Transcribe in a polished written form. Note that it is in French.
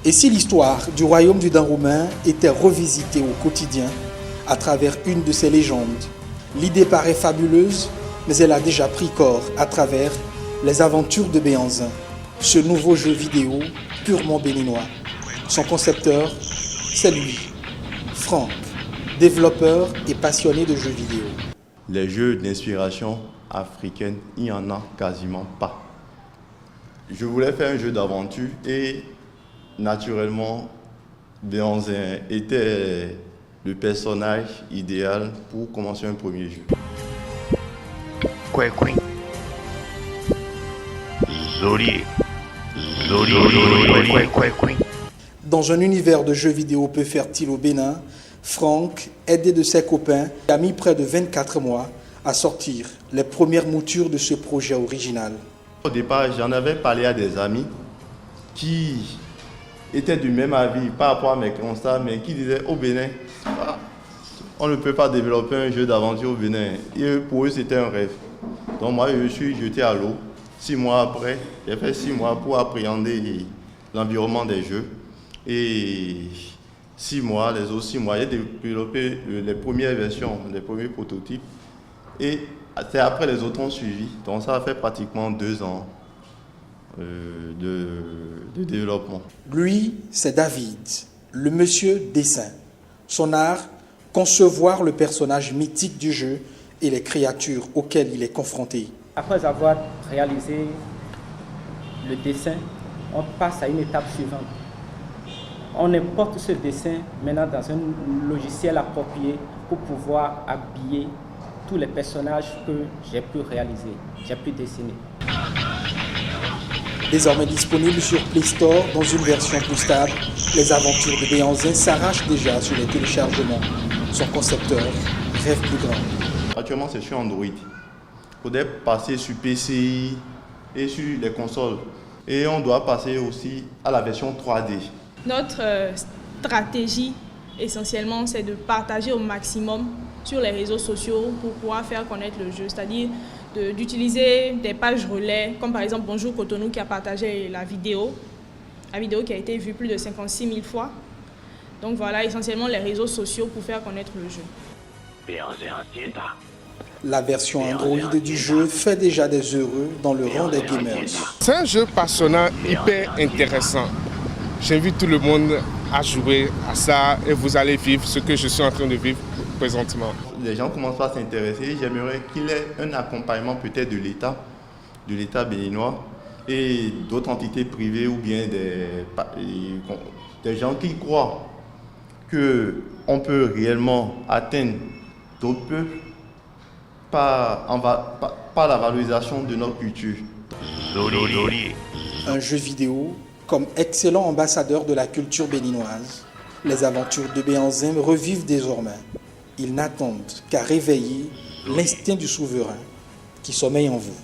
Et si l'histoire du royaume du Dahomey était revisitée au quotidien à travers une de ses légendes? L'idée paraît fabuleuse, mais elle a déjà pris corps à travers les aventures de Béhanzin, ce nouveau jeu vidéo purement béninois. Son concepteur, c'est lui, Franck, développeur et passionné de jeux vidéo. Les jeux d'inspiration africaine, il n'y en a quasiment pas. Je voulais faire un jeu d'aventure et naturellement, Béhanzin était le personnage idéal pour commencer un premier jeu. Kwekwe. Zolier. Kwekwe. Dans un univers de jeux vidéo peu fertile au Bénin, Franck, aidé de ses copains, a mis près de 24 mois à sortir les premières moutures de ce projet original. Au départ, j'en avais parlé à des amis qui étaient du même avis par rapport à mes constats, mais qui disaient au Bénin, on ne peut pas développer un jeu d'aventure au Bénin. Et pour eux, c'était un rêve. Donc moi, je me suis jeté à l'eau. 6 mois après, j'ai fait 6 mois pour appréhender l'environnement des jeux. Et 6 mois, les autres 6 mois, j'ai développé les premières versions, les premiers prototypes. Et c'est après les autres ont suivi. Donc ça a fait pratiquement 2 ans de développement. Lui, c'est David, le monsieur dessin. Son art, concevoir le personnage mythique du jeu et les créatures auxquelles il est confronté. Après avoir réalisé le dessin, on passe à une étape suivante. On importe ce dessin maintenant dans un logiciel approprié pour pouvoir habiller tous les personnages que j'ai pu réaliser, j'ai pu dessiner. Désormais disponible sur Play Store dans une version plus stable, les aventures de Béhanzin s'arrachent déjà sur les téléchargements. Son concepteur rêve plus grand. Actuellement, c'est sur Android. Il faudrait passer sur PC et sur les consoles. Et on doit passer aussi à la version 3D. Notre stratégie, essentiellement, c'est de partager au maximum sur les réseaux sociaux pour pouvoir faire connaître le jeu. C'est-à-dire d'utiliser des pages relais, comme par exemple Bonjour Cotonou qui a partagé la vidéo qui a été vue plus de 56 000 fois. Donc voilà, essentiellement les réseaux sociaux pour faire connaître le jeu. La version Android du jeu fait déjà des heureux dans le rang des gamers. C'est un jeu passionnant, hyper intéressant. J'invite tout le monde à jouer à ça et vous allez vivre ce que je suis en train de vivre présentement. Les gens commencent à s'intéresser. J'aimerais qu'il y ait un accompagnement peut-être de l'État béninois et d'autres entités privées ou bien des gens qui croient qu'on peut réellement atteindre d'autres peuples par la valorisation de notre culture. Un jeu vidéo comme excellent ambassadeur de la culture béninoise. Les aventures de Béhanzin revivent désormais. Ils n'attendent qu'à réveiller l'instinct du souverain qui sommeille en vous.